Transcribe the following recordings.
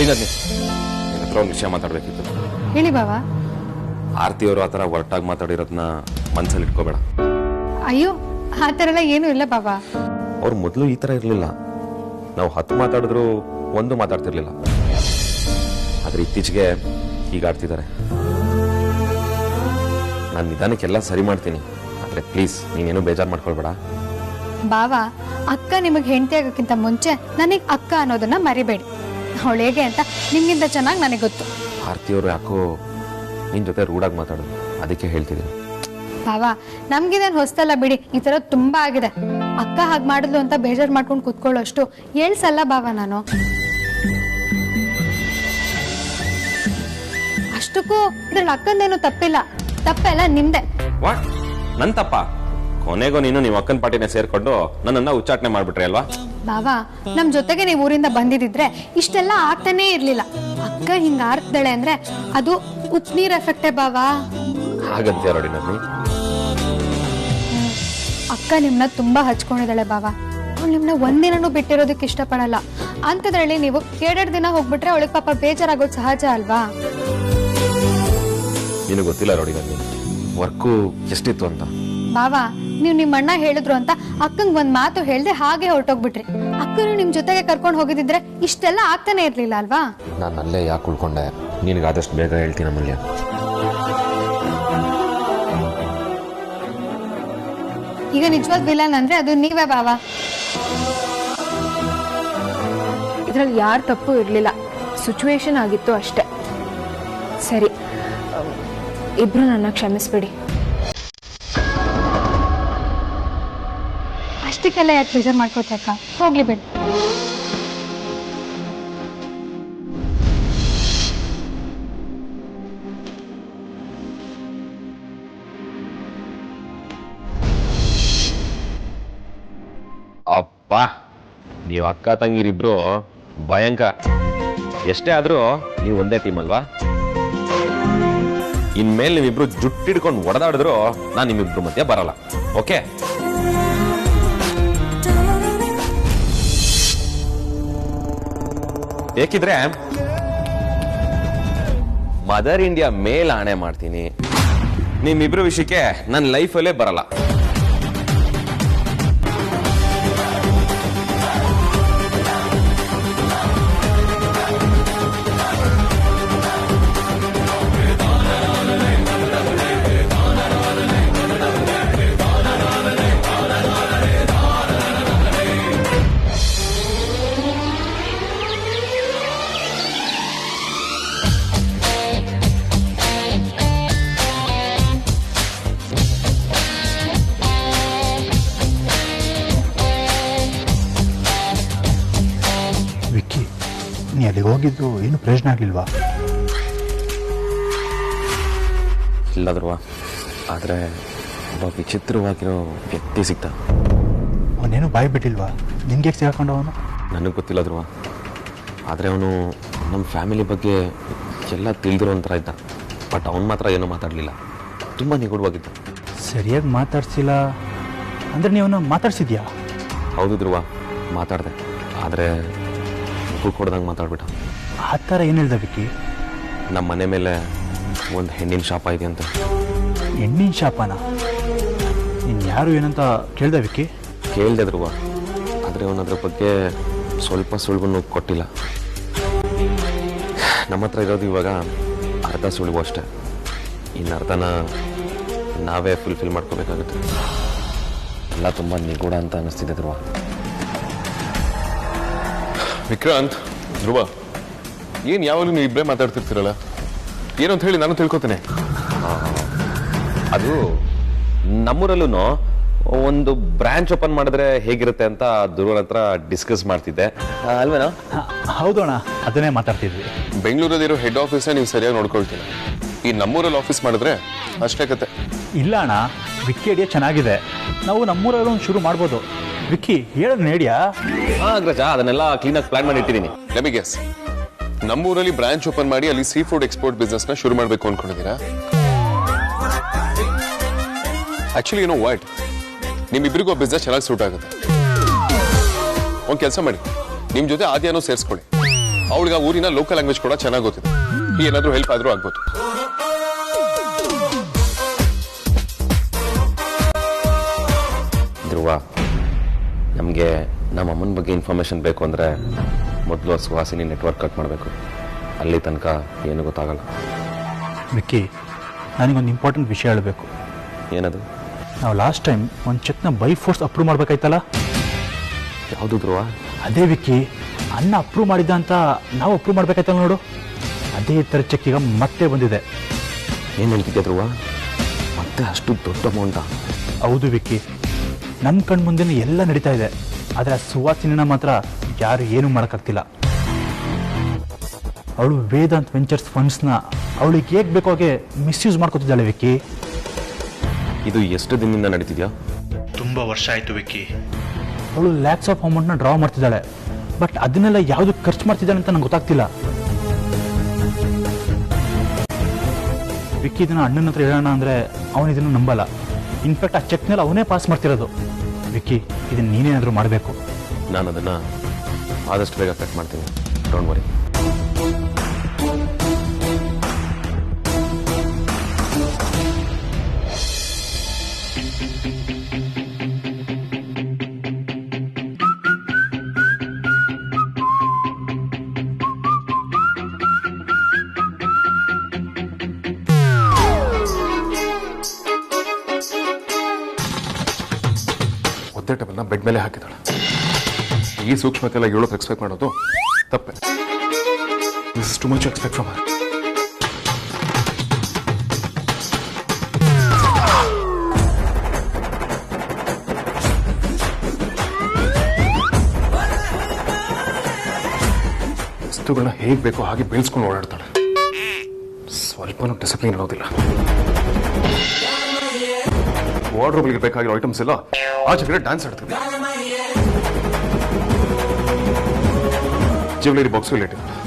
ನೋಡಿ ನನ್ನ ಹತ್ರ ಒಂದು ವಿಷಯ ಮಾತಾಡ್ಬೇಕಿತ್ತು. ಹೇಳಿ ಬಾವಾ. ಆರತಿ ಅವರು ಆ ಥರ ಒರಟಾಗಿ ಮಾತಾಡಿರೋದನ್ನ ಮನ್ಸಲ್ಲಿ ಇಟ್ಕೋಬೇಡ. ಅಯ್ಯೋ ಆ ಥರ ಎಲ್ಲ ಏನೂ ಇಲ್ಲ ಬಾವಾ. ಅವ್ರು ಮೊದಲು ಈ ಥರ ಇರಲಿಲ್ಲ. ನಾವು 10 ಮಾತಾಡಿದ್ರು 1 ಮಾತಾಡ್ತಿರ್ಲಿಲ್ಲ. ಆದ್ರೆ ಇತ್ತೀಚೆಗೆ ಹೀಗಾಡ್ತಿದ್ದಾರೆ. ನಾನು ನಿಧಾನಕ್ಕೆಲ್ಲ ಸರಿ ಮಾಡ್ತೀನಿ, ಆದರೆ ಪ್ಲೀಸ್ ನೀನೇನು ಬೇಜಾರು ಮಾಡ್ಕೊಳ್ಬೇಡ. ಬಾವಾ, ಅಕ್ಕ ನಿಮಗೆ ಹೆಂಡತಿ ಆಗೋಕ್ಕಿಂತ ಮುಂಚೆ ನನಗೆ ಅಕ್ಕ ಅನ್ನೋದನ್ನ ಮರಿಬೇಡಿ. ಅವಳು ಹೇಗೆ ಅಂತ ನಿಮ್ಗಿಂತ ಚೆನ್ನಾಗಿ ನನಗೆ ಗೊತ್ತು. ಆರತಿಯವರು ಯಾಕೋ ನಿನ್ನ ಜೊತೆ ರೂಢಾಗಿ ಮಾತಾಡೋದು, ಅದಕ್ಕೆ ಹೇಳ್ತಿದ್ದೀನಿ. ಬಾವಾ, ನಮ್ಗಿದೇನು ಹೊಸ್ತಲ್ಲ ಬಿಡಿ, ಈ ಥರ ತುಂಬಾ ಆಗಿದೆ. ಅಕ್ಕ ಹಾಗೆ ಮಾಡಿದ್ಲು ಅಂತ ಬೇಜಾರು ಮಾಡ್ಕೊಂಡು ಕುತ್ಕೊಳ್ಳೋಷ್ಟು ಹೇಳ್ಸಲ್ಲ ಬಾವಾ ನಾನು. ಅಷ್ಟಕ್ಕೂ ಇದ್ರಲ್ಲಿ ಅಕ್ಕಂದೇನು ತಪ್ಪಿಲ್ಲ, ತಪ್ಪೆಲ್ಲ ನಿಮ್ದೆ. ವಾಟ್? ನನ್ ತಪ್ಪ? ಕೊನೆಗೂ ನೀವು ಅಕ್ಕನ ಪಾರ್ಟಿನ ಸೇರ್ಕೊಂಡು ನನ್ನನ್ನ ಉಚ್ಚಾಟನೆ ಮಾಡ್ಬಿಟ್ರಿ ಅಲ್ವಾ? ಬಾವಾ, ನಮ್ ಜೊತೆಗೆ ನೀವು ಊರಿಂದ ಬಂದಿದ್ರೆ ಇಷ್ಟೆಲ್ಲ ಆಗ್ತಾನೇ ಇರ್ಲಿಲ್ಲ. ಅಕ್ಕ ಹಿಂಗ ಆರ್ತಿದ್ದಾಳೆ ಅಂದ್ರೆ ಅದು ಉಪ್ಪು ನೀರ್ ಎಫೆಕ್ಟೇ ಬಾವಾ. ಹಾಗಂತೀಯ ನೋಡಿ ನನ್ನಿ? ಅಕ್ಕ ನಿಮ್ನ ತುಂಬಾ ಹಚ್ಕೊಂಡಿದ್ದಾಳೆ ಬಾವಾ. ಅವಳು ನಿಮ್ನ ಒಂದಿನನೂ ಬಿಟ್ಟಿರೋದಕ್ಕೆ ಇಷ್ಟಪಡಲ್ಲ. ಅಂತದ್ರಲ್ಲಿ ನೀವು 2 ದಿನ ಹೋಗ್ಬಿಟ್ರೆ ಅವಳಿಗೆ ಪಾಪ ಬೇಜಾರಾಗೋದು ಸಹಜ ಅಲ್ವಾ? ನಿನಗೆ ಗೊತ್ತಿಲ್ಲ ನೋಡಿ ನನ್ನಿ, ವರ್ಕು ಎಷ್ಟಿತ್ತು ಅಂತ. ಬಾವಾ, ನೀವು ನಿಮ್ಮ ಅಣ್ಣ ಹೇಳಿದ್ರು ಅಂತ ಅಕ್ಕಂಗ್ ಒಂದ್ ಮಾತು ಹೇಳ್ದೆ ಹಾಗೆ ಹೊರಟೋಗ್ಬಿಟ್ರಿ. ಅಕ್ಕನು ನಿಮ್ ಜೊತೆಗೆ ಕರ್ಕೊಂಡು ಹೋಗಿದ್ರೆ ಇಷ್ಟೆಲ್ಲ ಆಗ್ತಾನೆ ಇರ್ಲಿಲ್ಲ ಅಲ್ವಾ? ನಾನು ಅಲ್ಲೇ ಯಾಕೆ ಉಳ್ಕೊಂಡೆ? ನಿನಗೆ ಆದಷ್ಟು ಬೇಗ ಹೇಳ್ತೀನಿ ಅಮೂಲ್ಯ. ಈಗ ನಿಜವಾದ ವಿಲನ್ ಅಂದ್ರೆ ಅದು ನೀವೇ ಬಾವಾ. ಇದ್ರಲ್ಲಿ ಯಾರ ತಪ್ಪು ಇರ್ಲಿಲ್ಲ, ಸಿಚುವೇಶನ್ ಆಗಿತ್ತು ಅಷ್ಟೆ. ಸರಿ, ಇಬ್ರು ನನ್ನ ಕ್ಷಮಿಸ್ಬಿಡಿ. ಅಷ್ಟಕ್ಕೆಲ್ಲ ಯಾಕೆ ಬೇಜಾರು ಮಾಡ್ಕೋತಿ ಅಕ್ಕ? ಹೋಗ್ಲಿ ಬಿಡಿ. ಅಪ್ಪ, ನೀವು ಅಕ್ಕ ತಂಗಿರಿಬ್ರು ಭಯಂಕರ. ಎಷ್ಟೇ ಆದ್ರೂ ನೀವು ಒಂದೇ ಟೀಮ್ ಅಲ್ವಾ? ಇನ್ಮೇಲೆ ನೀವಿಬ್ರು ಜುಟ್ಟಿಡ್ಕೊಂಡು ಒಡೆದಾಡಿದ್ರು ನಾನು ನಿಮ್ಮಿಬ್ರು ಮಧ್ಯೆ ಬರಲ್ಲ. ಓಕೆ? ಏಕಿದ್ರೆ ಮದರ್ ಇಂಡಿಯಾ ಮೇಲ್ ಆಣೆ ಮಾಡ್ತೀನಿ, ನಿಮ್ಮಿಬ್ರು ವಿಷಯಕ್ಕೆ ನನ್ನ ಲೈಫಲ್ಲೇ ಬರಲ್ಲ. ವಿಕ್ಕಿ, ನೀ ಅಲ್ಲಿಗೆ ಹೋಗಿದ್ದು ಏನು ಪ್ರಯೋಜನ ಆಗಲಿಲ್ವಾ? ಇಲ್ಲ ಧ್ರುವ, ಆದರೆ ಒಬ್ಬ ವಿಚಿತ್ರವಾಗಿರೋ ವ್ಯಕ್ತಿ ಸಿಗ್ತ. ಅವನೇನು ಬಾಯಿ ಬಿಟ್ಟಿಲ್ವಾ? ನಿನ್ಗೆ ಸಿಗಾಕೊಂಡು ಅವನು? ನನಗೆ ಗೊತ್ತಿಲ್ಲ ಧ್ರುವ, ಆದರೆ ಅವನು ನಮ್ಮ ಫ್ಯಾಮಿಲಿ ಬಗ್ಗೆ ಎಲ್ಲ ತಿಳಿದಿರೋ ಒಂಥರ ಇದ್ದ. ಬಟ್ ಅವನು ಮಾತ್ರ ಏನೂ ಮಾತಾಡಲಿಲ್ಲ, ತುಂಬ ನಿಗೂಢವಾಗಿದ್ದ. ಸರಿಯಾಗಿ ಮಾತಾಡ್ಸಿಲ್ಲ ಅಂದರೆ ನೀವನ್ನ ಮಾತಾಡ್ಸಿದ್ಯಾ? ಹೌದು ಧ್ರುವ, ಮಾತಾಡಿದೆ. ಆದರೆ ಮುಖ ಕೊಡ್ದಂಗೆ ಮಾತಾಡ್ಬಿಟ್ಟ. ಆ ಥರ ಏನು ಹೇಳ್ದ ವಿಕ್ಕಿ? ನಮ್ಮ ಮನೆ ಮೇಲೆ ಒಂದು ಹೆಣ್ಣಿನ ಶಾಪ ಇದೆ ಅಂತ. ಹೆಣ್ಣಿನ ಶಾಪನ? ನೀನು ಯಾರು ಏನಂತ ಕೇಳ್ದ ವಿಕ್ಕಿ? ಕೇಳಿದೆ ಧ್ರುವ, ಆದರೆ ಅವನದ್ರ ಬಗ್ಗೆ ಸ್ವಲ್ಪ ಸುಳಿವನ್ನು ಕೊಟ್ಟಿಲ್ಲ. ನಮ್ಮ ಹತ್ರ ಇರೋದು ಇವಾಗ ಅರ್ಧ ಸುಳಿವು ಅಷ್ಟೇ. ಇನ್ನು ಅರ್ಧನ ನಾವೇ ಫುಲ್ಫಿಲ್ ಮಾಡ್ಕೋಬೇಕಾಗುತ್ತೆ. ಎಲ್ಲ ತುಂಬ ನಿಗೂಢ ಅಂತ ಅನ್ನಿಸ್ತಿದೆ ಧ್ರುವ. ವಿಕ್ರಾಂತ್, ಧ್ರುವ, ಏನು ಯಾವಾಗಲೂ ನೀವು ಇಬ್ಬರೇ ಮಾತಾಡ್ತಿರ್ತೀರಲ್ಲ, ಏನು ಅಂತ ಹೇಳಿ ನಾನು ತಿಳ್ಕೊತೇನೆ. ಅದು ನಮ್ಮೂರಲ್ಲೂ ಒಂದು ಬ್ರಾಂಚ್ ಓಪನ್ ಮಾಡಿದ್ರೆ ಹೇಗಿರುತ್ತೆ ಅಂತ ಧ್ರುವನ ಹತ್ರ ಡಿಸ್ಕಸ್ ಮಾಡ್ತಿದ್ದೆ ಅಲ್ವೇನೋ? ಹೌದೋಣ, ಅದನ್ನೇ ಮಾತಾಡ್ತಿದ್ವಿ. ಬೆಂಗಳೂರಲ್ಲಿರೋ ಹೆಡ್ ಆಫೀಸ್ನ ನೀವು ಸರಿಯಾಗಿ ನೋಡ್ಕೊಳ್ತೀರ. ಈ ನಮ್ಮೂರಲ್ಲಿ ಆಫೀಸ್ ಮಾಡಿದ್ರೆ ಅಷ್ಟೇ ಕತೆ. ಇಲ್ಲ ಅಣ್ಣ, ವಿಕ್ಕಿ ಐಡಿಯಾ ಚೆನ್ನಾಗಿದೆ. ನಾವು ನಮ್ಮೂರಲ್ಲಿ ಒಂದು ಶುರು ಮಾಡ್ಬೋದು. ವಿಕ್ಕಿ ಹೇಳೋದು ನೇಡಿಯಾ? ಅಗ್ರಜ, ಅದನ್ನೆಲ್ಲ ಕ್ಲೀನಾಗಿ ಪ್ಲಾನ್ ಮಾಡಿ ಇಟ್ಟಿದ್ದೀನಿ. ಲೆಟ್ ಗೆಸ್, ನಮ್ಮೂರಲ್ಲಿ ಬ್ರಾಂಚ್ ಓಪನ್ ಮಾಡಿ ಅಲ್ಲಿ ಸೀ ಫುಡ್ ಎಕ್ಸ್ಪೋರ್ಟ್ ಬಿಸ್ನೆಸ್ ನ ಶುರು ಮಾಡಬೇಕು ಅನ್ಕೊಂಡಿದ್ದೀರಾ? ಆಕ್ಚುಲಿ ಏನೋ ವಾಟ್, ನಿಮ್ಮಿಬ್ಬರಿಗೂ ಬಿಸ್ನೆಸ್ ಚೆನ್ನಾಗಿ ಸೂಟ್ ಆಗುತ್ತೆ. ಒಂದು ಕೆಲಸ ಮಾಡಿ, ನಿಮ್ಮ ಜೊತೆ ಆದ್ಯಾನೂ ಸೇರಿಸ್ಕೊಳ್ಳಿ. ಅವಳಿಗೆ ಆ ಊರಿನ ಲೋಕಲ್ ಲ್ಯಾಂಗ್ವೇಜ್ ಕೂಡ ಚೆನ್ನಾಗಿ ಗೊತ್ತಿದೆ. ಏನಾದ್ರೂ ಹೆಲ್ಪ್ ಆದ್ರೂ ಆಗ್ಬೋದು. ಧ್ರುವ, ನಮಗೆ ನಮ್ಮ ಅಮ್ಮನ ಬಗ್ಗೆ ಇನ್ಫಾರ್ಮೇಶನ್ ಬೇಕು ಅಂದರೆ ಮೊದಲು ಸುಹಾಸಿನಿ ನೆಟ್ವರ್ಕ್ ಕಟ್ ಮಾಡಬೇಕು. ಅಲ್ಲಿ ತನಕ ಏನು ಗೊತ್ತಾಗಲ್ಲ. ವಿಕ್ಕಿ, ನನಗೊಂದು ಇಂಪಾರ್ಟೆಂಟ್ ವಿಷಯ ಹೇಳಬೇಕು. ಏನದು? ನಾವು ಲಾಸ್ಟ್ ಟೈಮ್ ಒಂದು ಚೆಕ್ನ ಬೈ ಫೋರ್ಸ್ ಅಪ್ರೂವ್ ಮಾಡ್ಬೇಕಾಯ್ತಲ್ಲ? ಯಾವುದು ಧ್ರುವ? ಅದೇ ವಿಕ್ಕಿ, ಅಣ್ಣ ಅಪ್ರೂವ್ ಮಾಡಿದ್ದ ಅಂತ ನಾವು ಅಪ್ರೂವ್ ಮಾಡ್ಬೇಕಾಯ್ತಲ್ಲ ನೋಡು. ಅದೇ ಥರ ಚೆಕ್ ಈಗ ಮತ್ತೆ ಬಂದಿದೆ. ಏನು ಹೇಳ್ತಿದ್ದೆ ಧ್ರುವ? ಮತ್ತೆ ಅಷ್ಟು ದೊಡ್ಡ ಅಮೌಂಟಾ? ಹೌದು ವಿಕ್ಕಿ, ನಮ್ಮ ಕಣ್ಣು ಮುಂದೆನೇ ಎಲ್ಲ ನಡೀತಾ ಇದೆ. ಆದರೆ ಆ ಸುವಾಸಿನಿನ ಮಾತ್ರ ಯಾರು ಏನೂ ಮಾಡೋಕ್ಕಾಗ್ತಿಲ್ಲ. ಅವಳು ವೇದಾಂತ್ ವೆಂಚರ್ಸ್ ಫಂಡ್ಸ್ನ ಅವಳಿಗೆ ಹೇಗೆ ಬೇಕೋ ಹಾಗೆ ಮಿಸ್ಯೂಸ್ ಮಾಡ್ಕೊತಿದ್ದಾಳೆ ವಿಕ್ಕಿ. ಇದು ಎಷ್ಟು ದಿನದಿಂದ ನಡೀತಿದ್ಯಾ? ತುಂಬ ವರ್ಷ ಆಯಿತು ವಿಕ್ಕಿ. ಅವಳು ಲ್ಯಾಕ್ಸ್ ಆಫ್ ಅಮೌಂಟ್ನ ಡ್ರಾ ಮಾಡ್ತಿದ್ದಾಳೆ. ಬಟ್ ಅದನ್ನೆಲ್ಲ ಯಾವುದು ಖರ್ಚು ಮಾಡ್ತಿದ್ದಾಳೆ ಅಂತ ನಂಗೆ ಗೊತ್ತಾಗ್ತಿಲ್ಲ. ವಿಕ್ಕಿ ಇದನ್ನು ಅಣ್ಣನ ಹತ್ರ ಹೇಳೋಣ ಅಂದರೆ ಅವನು ಇದನ್ನು ನಂಬಲ್ಲ. ಇನ್ಫ್ಯಾಕ್ಟ್ ಆ ಚೆಕ್ನೆಲ್ಲ ಅವನೇ ಪಾಸ್ ಮಾಡ್ತಿರೋದು. ವಿಕ್ಕಿ, ಇದನ್ನು ನೀನೇನಾದರೂ ಮಾಡಬೇಕು. ನಾನು ಅದನ್ನು ಆದಷ್ಟು ಬೇಗ ಕಟ್ ಮಾಡ್ತೀನಿ. Don't worry. ಒದ್ದೆ ಟೇಬಲ್ನ ಬೆಡ್ ಮೇಲೆ ಹಾಕಿದಾಳೆ. ಈ ಸೂಕ್ಷ್ಮತೆ ಎಲ್ಲ ಹೇಳೋದು ಎಕ್ಸ್ಪೆಕ್ಟ್ ಮಾಡೋದು ತಪ್ಪೆ. This is too much expect from her. ವಸ್ತುಗಳನ್ನ ಹೇಗೆ ಬೇಕೋ ಹಾಗೆ ಬೆಳೆಸ್ಕೊಂಡು ಓಡಾಡ್ತಾಳೆ. ಸ್ವಲ್ಪನೂ ಡಿಸಿಪ್ಲಿನ್ ಇರೋದಿಲ್ಲ. ವಾರ್ಡ್ರೋಬ್ಗೆ ಬೇಕಾಗಿರೋ ಐಟಮ್ಸ್ ಎಲ್ಲ ಆಚೆ ಕಡೆ ಡ್ಯಾನ್ಸ್ ಆಡ್ತಿದೆ. ಜ್ಯುವೆಲರಿ ಬಾಕ್ಸ್ ಇಟ್ಟಿದ್ದಾರೆ.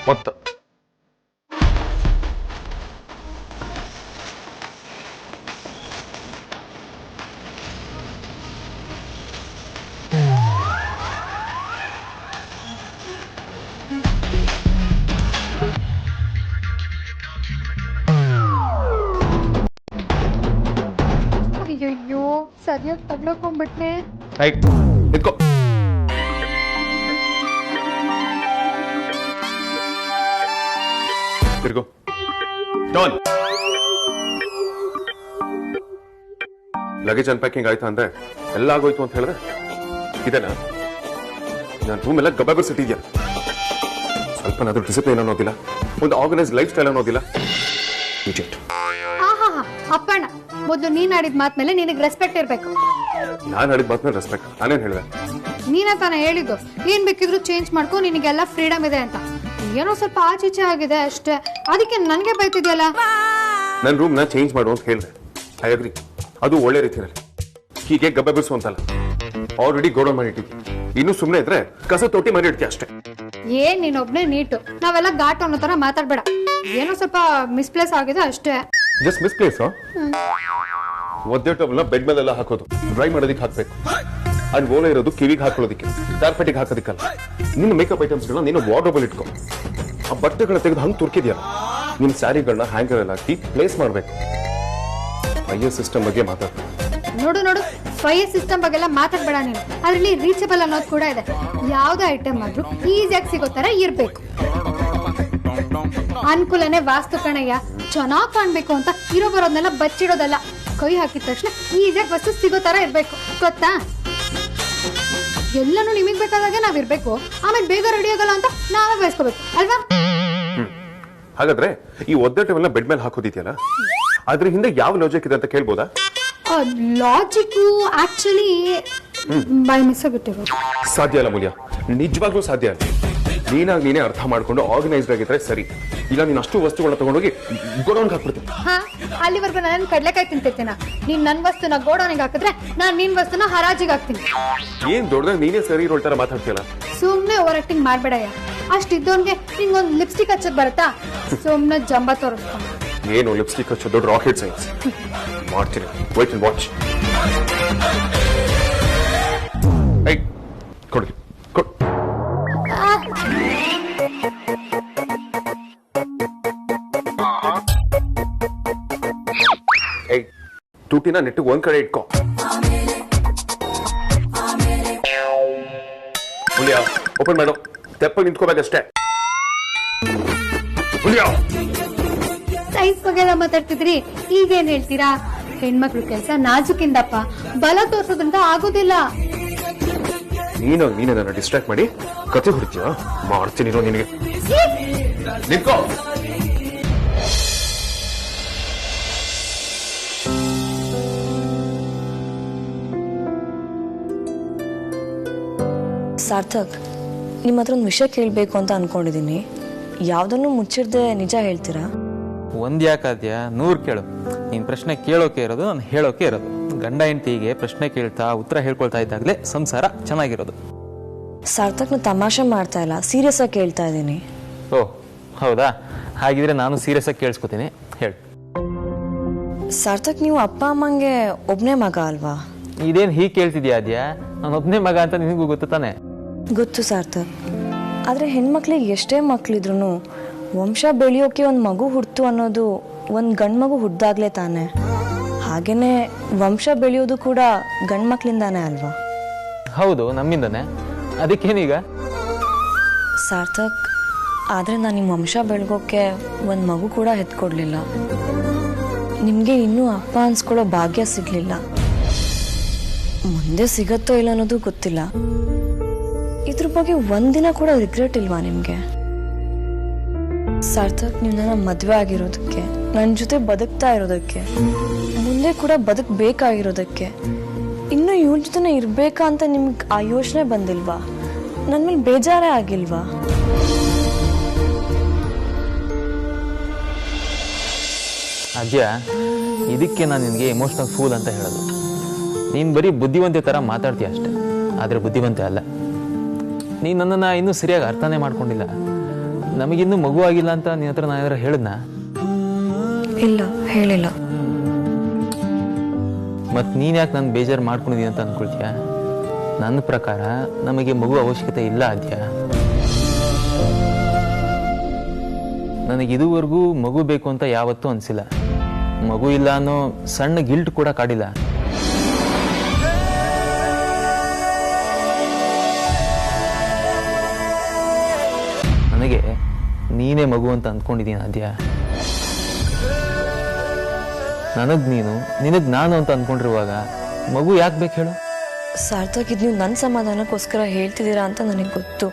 ಮೊತ್ತ ಅಯ್ಯಯ್ಯೋ, ಸರಿಯಾಗಿ ತಗ್ಲಕೊಂಡ್ಬಿಟ್ನೆ. ರೈಟ್, ನಿಂತ್ಕೋ. ತಿರ್ಗೋ. ಡಾನ್, ಲಗೇಜ್ ಅನ್ಪ್ಯಾಕಿಂಗ್ ಆಯ್ತಾ ಅಂದ್ರೆ ಎಲ್ಲ ಆಗೋಯ್ತು ಅಂತ ಹೇಳಿದ್ರೆ ಇದೇನಾ? ನಾನು ರೂಮ್ ಎಲ್ಲ ಗಬ್ಬಾಗೊಳಿಸಿಟ್ಟಿದ್ಯಾ? ಸ್ವಲ್ಪನಾದ್ರೂ ಡಿಸಿಪ್ಲಿನ್ ಅನ್ನೋದಿಲ್ಲ, ಒಂದು ಆರ್ಗನೈಸ್ ಲೈಫ್ ಸ್ಟೈಲ್ ಅನ್ನೋದಿಲ್ಲ. ಆಹಾ, ಅಪ್ಪಣ್ಣ, ಮೊದಲು ನೀನ್ ಆಡಿದ ಮಾತ್ಮೇಲೆ ನಿನಗೆ ರೆಸ್ಪೆಕ್ಟ್ ಇರ್ಬೇಕು. ನಾನು ಆಡಿದ ಮಾತ್ಮೇಲೆ ರೆಸ್ಪೆಕ್ಟ್? ನಾನೇನ್ ಹೇಳಿದೆ? ನೀನ ತಾನ ಹೇಳಿದ್ದು ಏನ್ ಬೇಕಿದ್ರು ಚೇಂಜ್ ಮಾಡ್ಕೊ, ನಿನಗೆಲ್ಲ ಫ್ರೀಡಮ್ ಇದೆ ಅಂತ. ಏನೋ ಸ್ವಲ್ಪ ಆಚೀಚೆ ಆಗಿದೆ ಅಷ್ಟೇ, ಅದಕ್ಕೆ ನನ್ಗೆ ಬೈತಿದ್ಯಲ್ಲ. ನನ್ನ ರೂಮ್ ನ ಚೇಂಜ್ ಮಾಡು ಅಂತ ಹೇಳಿದೆ. ಐ ಅಗ್ರಿ, ಅದು ಒಳ್ಳೆ ರೀತಿಯಲ್ಲಿ. ಹೀಗೆ ಗಬ್ಬೆ ಬಿಡಿಸು ಅಂತಲ್ಲ. ಆಲ್ರೆಡಿ ಗೋಡೌನ್ ಮಾಡಿ ಇಟ್ಟಿದ್ವಿ. ಇನ್ನು ಸುಮ್ಮನೆ ಇದ್ರೆ ಕಸ ತೊಟ್ಟಿ ಮಾಡಿ ಇಡ್ತೀಯ ಅಷ್ಟೇ. ಏನ್ ನೀನೊಬ್ನೇ ನೀಟು, ನಾವೆಲ್ಲ ಘಾಟ್ ಅನ್ನೋ ತರ ಮಾತಾಡ್ಬೇಡ. ಏನೋ ಸ್ವಲ್ಪ ಮಿಸ್ಪ್ಲೇಸ್ ಆಗಿದೆ ಅಷ್ಟೇ. Just miss place. ಒದ್ದೆ ಟೇಬಲ್ನ ಬೆಡ್ ಮೇಲೆಲ್ಲ ಹಾಕೋದು, ಡ್ರೈ ಮಾಡೋದಕ್ಕೆ ಹಾಕ್ಬೇಕು. ಅಂಡ್ ಓಲೆ ಇರೋದು ಕಿವಿಗೆ ಹಾಕೊಳ್ಳೋದಕ್ಕೆ, ಕಾರ್ಪೆಟಿಗೆ ಹಾಕೋದಕ್ಕಲ್ಲ. ನಿನ್ನ ಮೇಕಪ್ ಐಟಮ್ಸ್ಗಳನ್ನ ನೀನು ವಾರ್ಡ್ರೋಬಲ್ ಇಟ್ಕೊ. ಆ ಬಟ್ಟೆಗಳನ್ನ ತೆಗೆದು ಹಂಗೆ ತುರ್ಕಿದ್ಯಲ್ಲ, ನಿನ್ನ ಸ್ಯಾರಿಗಳನ್ನ ಹ್ಯಾಂಗರ್ ಅಲ್ಲಿ ಹಾಕಿ ಪ್ಲೇಸ್ ಮಾಡ್ಬೇಕು. ಐಎಸ್ ಸಿಸ್ಟಮ್ ಬಗ್ಗೆ ಮಾತಾಡ್ತೀನಿ. ನೋಡು ನೋಡು, ಫೈರ್ ಸಿಸ್ಟಮ್ ಬಗ್ಗೆ ಎಲ್ಲ ಮಾತಾಡ್ಬೇಡ ನೀನು. ಅದ್ರಲ್ಲಿ ರೀಚಬಲ್ ಅನ್ನೋದು ಕೂಡ ಇದೆ. ಯಾವ್ದೇ ಐಟಮ್ ಆದ್ರೂ ಈಸಿಯಾಗಿ ಸಿಗೋ ತರ ಇರ್ಬೇಕು. ಅನುಕೂಲನೇ ವಾಸ್ತು ಕಣಯ್ಯ. ಚೆನ್ನಾಗ್ ಕಾಣ್ಬೇಕು ಅಂತ ಇರೋ ಬರೋದನ್ನೆಲ್ಲ ಬಚ್ಚಿಡೋದಲ್ಲ. ಕೈ ಹಾಕಿದ ತಕ್ಷಣ ಈಸಿಯಾಗಿ ವಸ್ತು ಸಿಗೋ ತರ ಇರ್ಬೇಕು, ಗೊತ್ತಾ? ಎಲ್ಲಾನು ನಿಮಗ್ ಬೇಕಾದಾಗೆ ನಾವಿರ್ಬೇಕು. ಆಮೇಲೆ ಬೇಗ ರೆಡಿ ಆಗಲ್ಲ ಅಂತ ನಾವೇ ಬಯಸ್ಕೋಬೇಕು ಅಲ್ವಾ? ಹಾಗಾದ್ರೆ ಈ ಒದ್ದೆ ಟೇಬಲ್ನ ಬೆಡ್ ಮೇಲೆ ಹಾಕೋದಿದೆಯಲ್ಲ, ಅದ್ರ ಹಿಂದೆ ಯಾವ ಲಾಜಿಕ್ ಇದೆ ಅಂತ ಕೇಳ್ಬೋದಾ? ಲಾಜಿಕ್ ಆಕ್ಚುಲಿ ಬೈ ಮಿಸ್ ಆಗಿಟ್ಟಿರೋದು. ಸಾಧ್ಯ ಅಲ್ಲ ಮೂಲ್ಯ, ನಿಜವಾಗ್ಲೂ ಸಾಧ್ಯ ಅಲ್ಲ. ನೀನಾಗಿ ನೀನೇ ಅರ್ಥ ಮಾಡ್ಕೊಂಡು ಆರ್ಗನೈಸ್ಡ್ ಆಗಿದ್ರೆ ಸರಿ. ಇಲ್ಲ ನೀನು ಅಷ್ಟು ವಸ್ತುಗಳನ್ನ ತಗೊಂಡೋಗಿ ಗೋಡೌನ್ಗೆ ಹಾಕ್ಬಿಡ್ತೀನಿ. ಹಾ, ಅಲ್ಲಿವರೆಗೂ ನಾನು ಕಡ್ಲೆಕಾಯಿ ತಿಂತಿರ್ತೀನ. ನೀನ್ ನನ್ ವಸ್ತುನ ಗೋಡೌನಿಗೆ ಹಾಕಿದ್ರೆ ನಾನ್ ನಿನ್ ವಸ್ತುನ ಹರಾಜಿಗೆ ಹಾಕ್ತೀನಿ. ಏನ್ ದೊಡ್ಡದಾಗ ನೀನೇ ಸರಿ ಇರೋ ತರ ಮಾತಾಡ್ತೀಯಲ್ಲ. ಸುಮ್ನೆ ಓವರ್ ಆಕ್ಟಿಂಗ್ ಮಾಡ್ಬೇಡಯ್ಯ. ಅಷ್ಟಿದ್ದವನ್ಗೆ ನಿಂಗೊಂದು ಲಿಪ್ಸ್ಟಿಕ್ ಹಚ್ಚಕ್ ಬರುತ್ತಾ? ಸುಮ್ನೆ ಜಂಬ ತೋರಿಸ್ತಾನೆ. ಏನು ಲಿಪ್ಸ್ಟಿಕ್ ಹಚ್ಚೋ ದೊಡ್ಡ ರಾಕೆಟ್ ಸೈನ್ಸ್ ಮಾಡ್ತೀನಿ. White and watch. ಕೊಡಿ ಕೊಡ್. ಟೂಟಿನ ನೆಟ್ಟಿಗೆ ಒಂದ್ ಕಡೆ ಇಟ್ಕೋ. ಹುಲಿಯಾ ಓಪನ್ ಮಾಡು. ತೆಪ್ಪ ನಿಂತ್ಕೋಬೇಕಷ್ಟೇ. ಹುಲಿಯಾ ಸೈನ್ಸ್ ಬಗ್ಗೆ ಎಲ್ಲ ಮಾತಾಡ್ತಿದ್ರಿ, ಈಗೇನ್ ಹೇಳ್ತೀರಾ? ಹೆಣ್ಮಕ್ಳು ಕೆಲಸ ನಾಜುಕಿಂದಪ್ಪ, ಬಲ ತೋರ್ಸೋದ್ರಿಂದ ಆಗೋದಿಲ್ಲ. ನೀನು ನನ್ನ ಡಿಸ್ಟ್ರಾಕ್ಟ್ ಮಾಡಿ ಕತೆ ಹೊಡಿತೀಯ? ಮಾಡ್ತೀನಿ ನಿನಗೆ. ನಿಂತ್ಕೋ. ಸಾರ್ಥಕ್, ನಿಮ್ಮ ಹತ್ರ ಒಂದು ವಿಷಯ ಕೇಳಬೇಕು ಅಂತ ಅನ್ಕೊಂಡಿದ್ದೀನಿ. ಯಾವುದನ್ನು ಮುಚ್ಚಿರ್ದೆ ನಿಜ ಹೇಳ್ತೀರಾ? ಒಂದು ಯಾಕಾದ್ಯ 100 ಕೇಳು. ನೀನು ಪ್ರಶ್ನೆ ಕೇಳೋಕೆ ಇರೋದು, ನಾನು ಹೇಳೋಕೆ ಇರೋದು. ಗಂಡ ಹೆಂಡತಿಗೆ ಪ್ರಶ್ನೆ ಕೇಳ್ತಾ ಉತ್ತರ ಹೇಳ್ಕೊಳ್ತಾ ಇದ್ದಾಗಲೇ ಸಂಸಾರ ಚೆನ್ನಾಗಿರೋದು. ಸಾರ್ಥಕ್, ನಾನು ತಮಾಷೆ ಮಾಡ್ತಾ ಇಲ್ಲ, ಸೀರಿಯಸ್ ಆಗಿ ಕೇಳ್ತಾ ಇದ್ದೀನಿ. ಓಹ್ ಹೌದಾ? ಹಾಗಿದ್ರೆ ನಾನು ಸೀರಿಯಸ್ ಆಗಿ ಕೇಳಿಸ್ಕೊತೀನಿ, ಹೇಳು. ಸಾರ್ಥಕ್, ನೀವು ಅಪ್ಪ ಅಮ್ಮಂಗೆ ಒಬ್ಬನೇ ಮಗ ಅಲ್ವಾ? ಇದೇನು ಹೀಗೆ ಕೇಳ್ತಿದ್ಯಾ ಅದ್ಯಾ? ನಾನು ಒಬ್ಬನೇ ಮಗ ಅಂತ ನಿನಗೂ ಗೊತ್ತು ತಾನೆ? ಗೊತ್ತು ಸಾರ್ಥಕ್, ಆದರೆ ಹೆಣ್ಮಕ್ಳಿಗೆ ಎಷ್ಟೇ ಮಕ್ಳಿದ್ರು ವಂಶ ಬೆಳೆಯೋಕೆ ಒಂದು ಮಗು ಹುಡ್ತು ಅನ್ನೋದು ಒಂದು ಗಂಡು ಮಗು ಹುಡ್ದಾಗ್ಲೇ ತಾನೆ. ಹಾಗೇನೆ ವಂಶ ಬೆಳೆಯೋದು ಕೂಡ ಗಂಡು ಮಕ್ಳಿಂದಾನೆ ಅಲ್ವಾ? ಹೌದು, ನಮ್ಮಿಂದನೇ. ಅದಕ್ಕೇನೀಗ? ಸಾರ್ಥಕ್, ಆದರೆ ನಾನು ನಿಮ್ಮ ವಂಶ ಬೆಳಗೋಕೆ ಒಂದು ಮಗು ಕೂಡ ಹೆತ್ಕೊಡ್ಲಿಲ್ಲ. ನಿಮಗೆ ಇನ್ನೂ ಅಪ್ಪ ಅನ್ಸ್ಕೊಳ್ಳೋ ಭಾಗ್ಯ ಸಿಗ್ಲಿಲ್ಲ. ಮುಂದೆ ಸಿಗತ್ತೋ ಇಲ್ಲ ಅನ್ನೋದು ಗೊತ್ತಿಲ್ಲ. ಇದ್ರ ಬಗ್ಗೆ ಒಂದಿನ ಕೂಡ ರಿಗ್ರೆಟ್ ಇಲ್ವಾ ನಿಮಗೆ? ಸಾರ್ಥಕ್, ನೀವು ನನ್ನ ಮದುವೆ ಆಗಿರೋದಕ್ಕೆ, ನನ್ನ ಜೊತೆ ಬದುಕ್ತಾ ಇರೋದಕ್ಕೆ, ಮುಂದೆ ಕೂಡ ಬದುಕಬೇಕಾಗಿರೋದಕ್ಕೆ, ಇನ್ನೂ ಇವ್ರ ಜೊತೆ ಇರ್ಬೇಕಾ ಅಂತ ನಿಮ್ಗೆ ಆ ಯೋಚನೆ ಬಂದಿಲ್ವಾ? ನನ್ನ ಮೇಲೆ ಬೇಜಾರೇ ಆಗಿಲ್ವಾ? ಅದ್ಯ, ಇದಕ್ಕೆ ನಾನು ನಿನಗೆ ಎಮೋಷ್ನಲ್ ಫೂಲ್ ಅಂತ ಹೇಳೋದು. ನೀನು ಬರೀ ಬುದ್ಧಿವಂತೆ ಥರ ಮಾತಾಡ್ತೀಯ ಅಷ್ಟೆ, ಆದರೆ ಬುದ್ಧಿವಂತೆ ಅಲ್ಲ. ನೀನು ನನ್ನನ್ನು ಇನ್ನೂ ಸರಿಯಾಗಿ ಅರ್ಥನೇ ಮಾಡ್ಕೊಂಡಿಲ್ಲ. ನಮಗಿನ್ನೂ ಮಗು ಆಗಿಲ್ಲ ಅಂತ ನಿನ್ನ ಹತ್ರ ನಾನು ಏನಾದ್ರು ಹೇಳಿದ್ನಾ? ಇಲ್ಲ, ಹೇಳಿಲ್ಲ. ಮತ್ತು ನೀನು ಯಾಕೆ ನಾನು ಬೇಜಾರು ಮಾಡ್ಕೊಂಡಿದ್ದೀನಿ ಅಂತ ಅಂದ್ಕೊಳ್ತೀಯ? ನನ್ನ ಪ್ರಕಾರ ನಮಗೆ ಮಗು ಅವಶ್ಯಕತೆ ಇಲ್ಲ ಅದ್ಯ. ನನಗೆ ಇದುವರೆಗೂ ಮಗು ಬೇಕು ಅಂತ ಯಾವತ್ತೂ ಅನಿಸಿಲ್ಲ. ಮಗು ಇಲ್ಲ ಅನ್ನೋ ಸಣ್ಣ ಗಿಲ್ಟ್ ಕೂಡ ಕಾಡಿಲ್ಲ. ನನಗೆ ನೀನೇ ಮಗು ಅಂತ ಅಂದ್ಕೊಂಡಿದ್ದೀನಿ ಅದ್ಯ. ನನಗ್ ನೀನು, ನಿನಗ್ ನಾನು ಅಂತ ಅಂದ್ಕೊಂಡಿರುವಾಗ ಮಗು ಯಾಕೆ ಬೇಕು ಹೇಳು? ಸಾರ್ಥಕ್, ಇದು ನೀವು ನನ್ನ ಸಮಾಧಾನಕ್ಕೋಸ್ಕರ ಹೇಳ್ತಿದ್ದೀರಾ ಅಂತ ನನಗೆ ಗೊತ್ತು.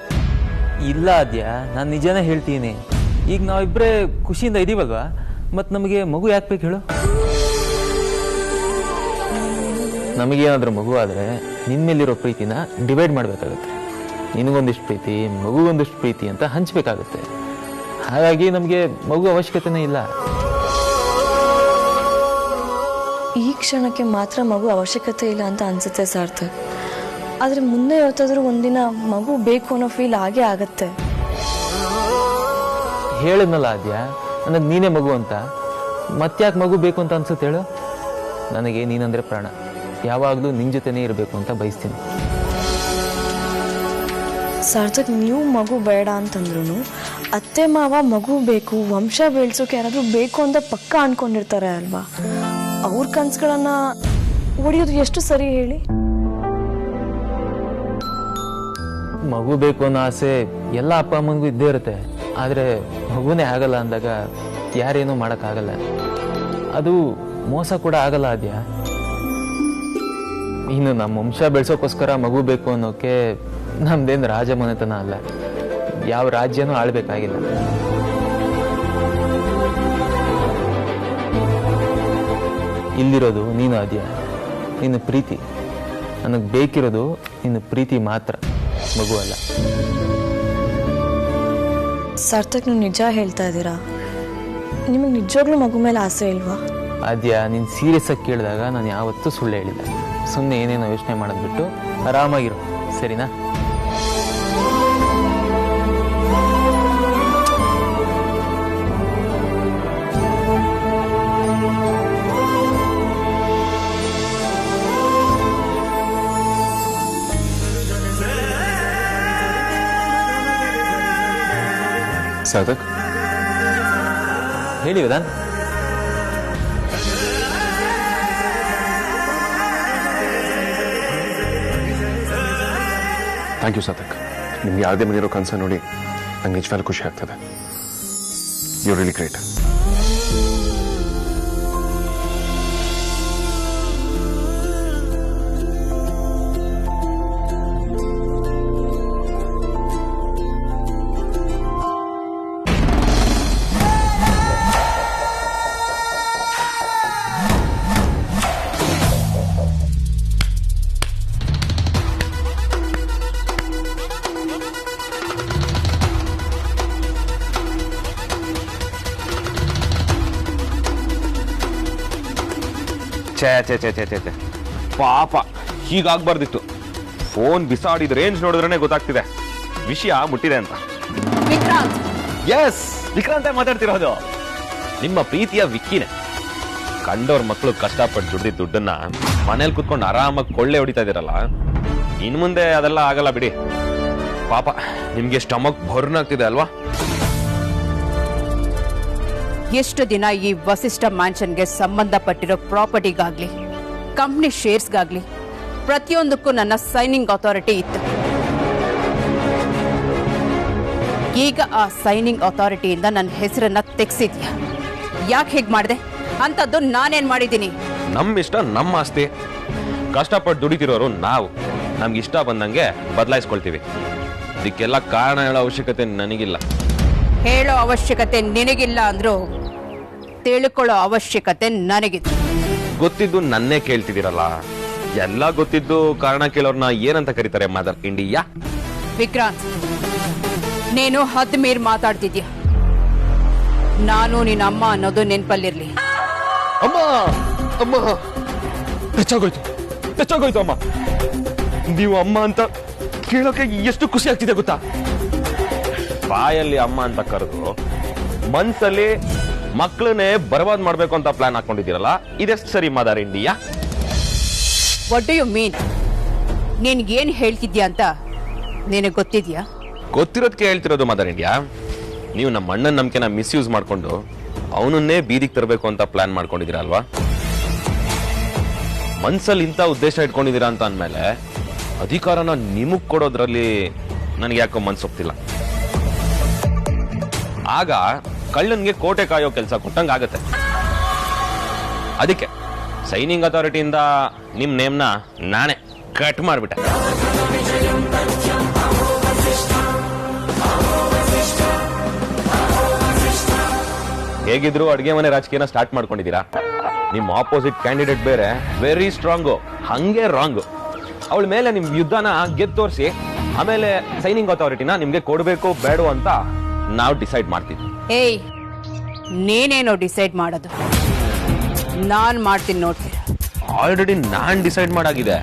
ಇಲ್ಲ ಅದ್ಯ, ನಾನು ನಿಜನೇ ಹೇಳ್ತೀನಿ. ಈಗ ನಾವಿಬ್ಬರೇ ಖುಷಿಯಿಂದ ಇದೀವಲ್ವಾ, ಮತ್ತು ನಮಗೆ ಮಗು ಯಾಕೆ ಬೇಕು ಹೇಳು? ನಮಗೇನಾದ್ರೂ ಮಗು ಆದರೆ ನಿನ್ನ ಮೇಲಿರೋ ಪ್ರೀತಿನ ಡಿವೈಡ್ ಮಾಡಬೇಕಾಗುತ್ತೆ. ನಿನಗೊಂದಿಷ್ಟು ಪ್ರೀತಿ, ಮಗುಗೊಂದಿಷ್ಟು ಪ್ರೀತಿ ಅಂತ ಹಂಚಬೇಕಾಗುತ್ತೆ. ಹಾಗಾಗಿ ನಮಗೆ ಮಗು ಅವಶ್ಯಕತೆನೇ ಇಲ್ಲ. ಈ ಕ್ಷಣಕ್ಕೆ ಮಾತ್ರ ಮಗು ಅವಶ್ಯಕತೆ ಇಲ್ಲ ಅಂತ ಅನ್ಸುತ್ತೆ ಸಾರ್ಥಕ್. ಆದರೆ ಮುಂದೆ ಯಾವತ್ತಾದ್ರೂ ಒಂದಿನ ಮಗು ಬೇಕು ಅನ್ನೋ ಫೀಲ್ ಆಗೇ ಆಗತ್ತೆ. ಹೇಳಿದ್ನಲ್ಲ ಅದ್ಯ, ನನಗೆ ನೀನೇ ಮಗು ಅಂತ. ಮತ್ತ್ಯಾಕೆ ಮಗು ಬೇಕು ಅಂತ ಅನ್ಸುತ್ತೆ ಹೇಳು? ನನಗೆ ನೀನಂದ್ರೆ ಪ್ರಾಣ. ಯಾವಾಗಲೂ ನಿನ್ನ ಜೊತೆನೇ ಇರಬೇಕು ಅಂತ ಬಯಸ್ತೀನಿ. ಸಾರ್ಥಕ್, ನೀವು ಮಗು ಬೇಡ ಅಂತಂದ್ರು ಅತ್ತೆ ಮಾವ ಮಗು ಬೇಕು, ವಂಶ ಬೆಳೆಸೋಕೆ ಯಾರಾದ್ರೂ ಬೇಕು ಅಂತ ಪಕ್ಕ ಅನ್ಕೊಂಡಿರ್ತಾರೆ ಅಲ್ವಾ? ಅವ್ರ ಕನ್ಸುಗಳನ್ನ ಒಡೆಯೋದು ಎಷ್ಟು ಸರಿ ಹೇಳಿ? ಮಗು ಬೇಕು ಅನ್ನೋ ಆಸೆ ಎಲ್ಲ ಅಪ್ಪ ಅಮ್ಮನಿಗೂ ಇದ್ದೇ ಇರುತ್ತೆ. ಆದರೆ ಮಗುನೇ ಆಗಲ್ಲ ಅಂದಾಗ ಯಾರೇನೂ ಮಾಡೋಕ್ಕಾಗಲ್ಲ. ಅದು ಮೋಸ ಕೂಡ ಆಗಲ್ಲ ಅದ್ಯ. ಇನ್ನು ನಮ್ಮ ವಂಶ ಬೆಳೆಸೋಕ್ಕೋಸ್ಕರ ಮಗು ಬೇಕು ಅನ್ನೋಕೆ ನಮ್ದೇನು ರಾಜಮನೆತನ ಅಲ್ಲ. ಯಾವ ರಾಜ್ಯನೂ ಆಳ್ಬೇಕಾಗಿಲ್ಲ. ಇಲ್ಲಿರೋದು ನೀನು ಅದ್ಯ, ನಿನ್ನ ಪ್ರೀತಿ. ನನಗೆ ಬೇಕಿರೋದು ನಿನ್ನ ಪ್ರೀತಿ ಮಾತ್ರ, ಮಗು ಅಲ್ಲ. ಸಾರ್ಥಕ್, ನೀವು ನಿಜ ಹೇಳ್ತಾ ಇದ್ದೀರಾ? ನಿಮಗೆ ನಿಜವಾಗ್ಲೂ ಮಗು ಮೇಲೆ ಆಸೆ ಇಲ್ವಾ? ಅದ್ಯ, ನೀನು ಸೀರಿಯಸ್ ಆಗಿ ಕೇಳಿದಾಗ ನಾನು ಯಾವತ್ತೂ ಸುಳ್ಳು ಹೇಳಿಲ್ಲ. ಸುಮ್ಮನೆ ಏನೇನೋ ಯೋಚನೆ ಮಾಡೋದು ಬಿಟ್ಟು ಆರಾಮಾಗಿರು, ಸರಿನಾ? ಸಾಧಕ್, ಹೇಳಿ ವೇದಾಂತ್. Thank you ಸಾಧಕ್. ನಿಮ್ಗೆ ಯಾವುದೇ ಮನೆಯಿರೋ ಕನಸ ನೋಡಿ ನಂಗೆ ನಿಜವಾಗ್ಲೂ ಖುಷಿ ಆಗ್ತದೆ. You really great. ಛೇ ಛೇ ಛೇ ಛೇ ಛೇ ಛೇ ಪಾಪ, ಹೀಗಾಗ್ಬಾರ್ದಿತ್ತು. ಫೋನ್ ಬಿಸಾಡಿದ ರೇಂಜ್ ನೋಡಿದ್ರೇನೆ ಗೊತ್ತಾಗ್ತಿದೆ ವಿಷಯ ಮುಟ್ಟಿದೆ ಅಂತ. ವಿಕ್ರಾಂತ್, ಎಸ್, ವಿಕ್ರಾಂತ ಮಾತಾಡ್ತಿರೋದು. ನಿಮ್ಮ ಪ್ರೀತಿಯ ವಿಕ್ಕಿನೇ. ಕಂಡೋರ್ ಮಕ್ಕಳು ಕಷ್ಟಪಟ್ಟು ದುಡ್ದಿದ್ದ ದುಡ್ಡನ್ನ ಮನೇಲಿ ಕುತ್ಕೊಂಡು ಆರಾಮಾಗಿ ಕೊಳ್ಳೆ ಹೊಡಿತಾ ಇದ್ದೀರಲ್ಲ, ಇನ್ ಮುಂದೆ ಅದೆಲ್ಲ ಆಗಲ್ಲ ಬಿಡಿ. ಪಾಪ ನಿಮ್ಗೆ ಸ್ಟಮಕ್ ಬರ್ನಾಗ್ತಿದೆ ಅಲ್ವಾ? ಎಷ್ಟು ದಿನ ಈ ವಸಿಷ್ಠ ಮ್ಯಾನ್ಷನ್ಗೆ ಸಂಬಂಧಪಟ್ಟಿರೋ ಪ್ರಾಪರ್ಟಿಗಾಗ್ಲಿ ಕಂಪ್ನಿ ಶೇರ್ಸ್ಗಾಗ್ಲಿ ಪ್ರತಿಯೊಂದಕ್ಕೂ ನನ್ನ ಸೈನಿಂಗ್ ಅಥಾರಿಟಿ ಇತ್ತು. ಈಗ ಆ ಸೈನಿಂಗ್ ಅಥಾರಿಟಿಯಿಂದ ನನ್ನ ಹೆಸರನ್ನ ತೆಗ್ಸಿದ್ಯಾ? ಯಾಕೆ ಹೇಗೆ ಮಾಡಿದೆ? ಅಂಥದ್ದು ನಾನೇನ್ ಮಾಡಿದ್ದೀನಿ? ನಮ್ಮ ಇಷ್ಟ, ನಮ್ಮ ಆಸ್ತಿ. ಕಷ್ಟಪಟ್ಟು ದುಡಿತಿರೋರು ನಾವು. ನಮ್ಗೆ ಇಷ್ಟ ಬಂದಂಗೆ ಬದಲಾಯಿಸ್ಕೊಳ್ತೀವಿ. ಇದಕ್ಕೆಲ್ಲ ಕಾರಣ ಹೇಳೋ ಅವಶ್ಯಕತೆ ನನಗಿಲ್ಲ. ಹೇಳೋ ಅವಶ್ಯಕತೆ ನಿನಗಿಲ್ಲ ಅಂದ್ರೂ ತಿಳ್ಕೊಳ್ಳೋ ಅವಶ್ಯಕತೆ ನನಗಿದೆ. ಗೊತ್ತಿದ್ದು ನನ್ನೇ ಕೇಳ್ತಿದ್ದೀರಲ್ಲ. ಎಲ್ಲ ಗೊತ್ತಿದ್ದು ಕಾರಣ ಕೇಳೋರ್ನ ಏನಂತ ಕರೀತಾರೆ? Mother India. ವಿಕ್ರಾಂತ್, ನೀನು ಹದ್ ಮೀರ್ ಮಾತಾಡ್ತಿದ್ಯಾ. ನಾನು ನಿನ್ನ ಅಮ್ಮ ಅನ್ನೋದು ನೆನ್ಪಲ್ಲಿರ್ಲಿ. ಅಮ್ಮ ಅಮ್ಮ, ಹೆಚ್ಚಾಗೋಯ್ತು ಅಮ್ಮ. ನೀವು ಅಮ್ಮ ಅಂತ ಕೇಳೋಕೆ ಎಷ್ಟು ಖುಷಿ ಆಗ್ತಿದೆ ಗೊತ್ತಾ? ಬಾಯಲ್ಲಿ ಅಮ್ಮ ಅಂತ ಕರೆದು ಮನ್ಸಲ್ಲಿ ಮಕ್ಕಳನ್ನೇ ಬರ್ಬಾದ್ ಮಾಡ್ಬೇಕು ಅಂತ ಪ್ಲಾನ್ ಹಾಕೊಂಡಿದ್ದೀರಲ್ಲ, ಇದೆಷ್ಟು ಸರಿ mother India? What do you mean? ನಿನ್ಗೇನ್ ಹೇಳ್ತಿದ್ಯಾ ಅಂತ ನಿನಗೆ ಗೊತ್ತಿದ್ಯಾ? ಗೊತ್ತಿರೋದಕ್ಕೆ ಹೇಳ್ತಿರೋದು ಮದರ್ ಇಂಡಿಯಾ. ನೀವು ನಮ್ಮ ಅಣ್ಣನ ನಂಬಿಕೆನ ಮಿಸ್ಯೂಸ್ ಮಾಡ್ಕೊಂಡು ಅವನನ್ನೇ ಬೀದಿಗೆ ತರಬೇಕು ಅಂತ ಪ್ಲಾನ್ ಮಾಡ್ಕೊಂಡಿದ್ದೀರಾ ಅಲ್ವಾ? ಮನ್ಸಲ್ಲಿ ಇಂಥ ಉದ್ದೇಶ ಇಟ್ಕೊಂಡಿದ್ದೀರಾ ಅಂತ ಅಂದಮೇಲೆ ಅಧಿಕಾರನ ನಿಮಗ್ ಕೊಡೋದ್ರಲ್ಲಿ ನನಗೆ ಯಾಕೋ ಮನ್ಸೊಪ್ತಿಲ್ಲ. ಆಗ ಕಳ್ಳನ್ಗೆ ಕೋಟೆ ಕಾಯೋ ಕೆಲಸ ಕೊಟ್ಟಂಗೆ ಆಗತ್ತೆ. ಅದಕ್ಕೆ ಸೈನಿಂಗ್ ಅಥಾರಿಟಿಯಿಂದ ನಿಮ್ಮ ನೇಮ್ನ ನಾನೇ ಕಟ್ ಮಾಡಿಬಿಟ್ಟೆ. ಹೇಗಿದ್ರು ಅಡ್ಗೆ ಮನೆ ರಾಜಕೀಯನ ಸ್ಟಾರ್ಟ್ ಮಾಡ್ಕೊಂಡಿದ್ದೀರಾ. ನಿಮ್ಮ ಆಪೋಸಿಟ್ ಕ್ಯಾಂಡಿಡೇಟ್ ಬೇರೆ ವೆರಿ ಸ್ಟ್ರಾಂಗು, ಹಂಗೆ ರಾಂಗು. ಅವಳ ಮೇಲೆ ನಿಮ್ ಯುದ್ಧನ ಗೆದ್ದು ತೋರಿಸಿ ಆಮೇಲೆ ಸೈನಿಂಗ್ ಅಥಾರಿಟಿನ ನಿಮ್ಗೆ ಕೊಡಬೇಕು ಬೇಡ ಅಂತ ನಾವು ಡಿಸೈಡ್ ಮಾಡ್ತೀವಿ. ಏಯ್, ನೀನೇನೋ ಡಿಸೈಡ್ ಮಾಡೋದು? ನಾನ್ ಮಾಡ್ತೀನಿ ನೋಡ್ತೀರ. ಆಲ್ರೆಡಿ ನಾನ್ ಡಿಸೈಡ್ ಮಾಡಾಗಿದೆ.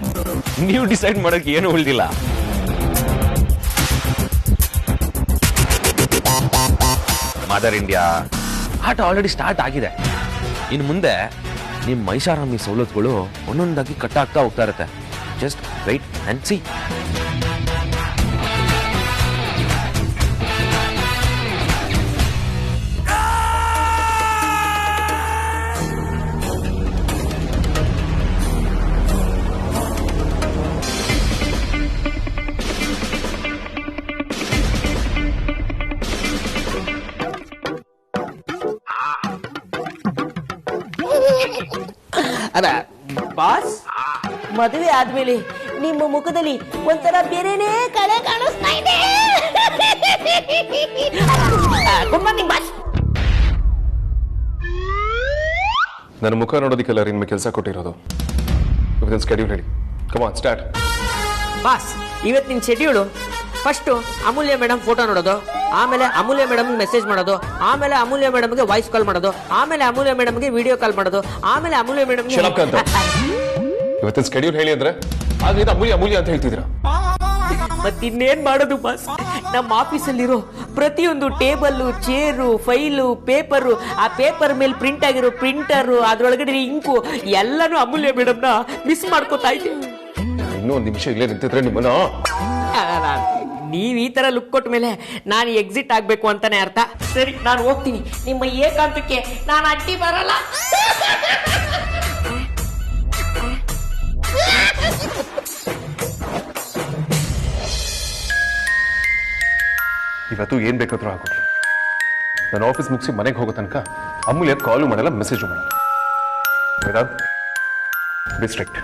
ನೀವು ಡಿಸೈಡ್ ಮಾಡಕ್ಕೆ ಏನು ಉಳಿದಿಲ್ಲ. ಮದರ್ ಇಂಡಿಯಾ ಆಟ ಆಲ್ರೆಡಿ ಸ್ಟಾರ್ಟ್ ಆಗಿದೆ. ಇನ್ನು ಮುಂದೆ ನಿಮ್ಮ ಮೈಷಾರಾಮಿ ಸವಲತ್ತುಗಳು ಒಂದೊಂದಾಗಿ ಕಟ್ಟಾಗ್ತಾ ಹೋಗ್ತಾ ಇರುತ್ತೆ. Just weight and C. ಅದ ಬಾಸ್, ಮದುವೆ ಆದ್ಮೇಲೆ ನಿಮ್ಮ ಮುಖದಲ್ಲಿ ಒಂಥರ ಬೇರೆನೇ ಕಳೆ ಕಾಣಿಸ್ತಾ ಇದೆ. Good morning boss. ನನ್ನ ಮುಖ ನೋಡೋದಕ್ಕೆಲ್ಲ ನಿಮ್ಗೆ ಕೆಲಸ ಕೊಟ್ಟಿರೋದು. ಇವತ್ತಿನ ಸ್ಕೆಡ್ಯೂಲ್ ಹೇಳಿ. Come on, start. ಬಾಸ್, ಇವತ್ತಿನ ಶೆಡ್ಯೂಲು ಫಸ್ಟು ಅಮೂಲ್ಯ ಮೇಡಮ್ ಫೋಟೋ ನೋಡೋದು, ಆಮೇಲೆ ಅಮೂಲ್ಯ ಮೇಡಮ್ ಮೆಸೇಜ್ ಮಾಡೋದು, ಆಮೇಲೆ ಅಮೂಲ್ಯ ಮೇಡಮ್ಗೆ ವಾಯ್ಸ್ ಕಾಲ್ ಮಾಡೋದು, ಆಮೇಲೆ ಅಮೂಲ್ಯ ಮೇಡಮ್ಗೆ ವಿಡಿಯೋ ಕಾಲ್ ಮಾಡೋದು, ಆಮೇಲೆ ಅಮೂಲ್ಯ ಮೇಡಮ್ಗೆ. ಇವತ್ತಿನ ಸ್ಕೆಡ್ಯೂಲ್ ಹೇಳಿ ಅಂದ್ರೆ ಆಗ ಅಮೂಲ್ಯ ಅಮೂಲ್ಯ ಅಂತ ಹೇಳ್ತಿದ್ದೀರಾ. ಮತ್ತಿನ್ನೇನ್ ಮಾಡೋದು ಬಾಸ್? ನಮ್ಮ ಆಫೀಸಲ್ಲಿರೋ ಪ್ರತಿಯೊಂದು ಟೇಬಲ್ಲು, ಚೇರು, ಫೈಲು, ಪೇಪರು, ಆ ಪೇಪರ್ ಮೇಲೆ ಪ್ರಿಂಟ್ ಆಗಿರೋ ಪ್ರಿಂಟರು, ಅದ್ರೊಳಗಡೆ ಇಂಕು ಎಲ್ಲಾನು ಅಮೂಲ್ಯ ಮೇಡಮ್ನ ಮಿಸ್ ಮಾಡ್ಕೋತಾ ಇದ್ದೆ. ಇನ್ನೂ ಒಂದು ನಿಮಿಷ ಇಲ್ಲೇ ನಿಂತಿದ್ರೆ ನಿಮ್ಮನ್ನ ನೀವ್ ಈ ತರ ಲುಕ್ ಕೊಟ್ಟ ಮೇಲೆ ನಾನು ಎಕ್ಸಿಟ್ ಆಗ್ಬೇಕು ಅಂತಾನೆ ಅರ್ಥ. ಸರಿ, ನಾನು ಹೋಗ್ತೀನಿ. ನಿಮ್ಮ ಏಕಾಂತಕ್ಕೆ ನಾನು ಅಡ್ಡಿ ಬರಲ್ಲ. ಇವತ್ತು ಏನ್ ಬೇಕಾದ್ರೂ ಆಗೋದು. ನಾನು ಆಫೀಸ್ ಮುಗಿಸಿ ಮನೆಗೆ ಹೋಗೋ ತನಕ ಅಮೂಲ್ಯ ಕಾಲು ಮಾಡಲ್ಲ, ಮೆಸೇಜು ಮಾಡಲ್ಲ. B strict.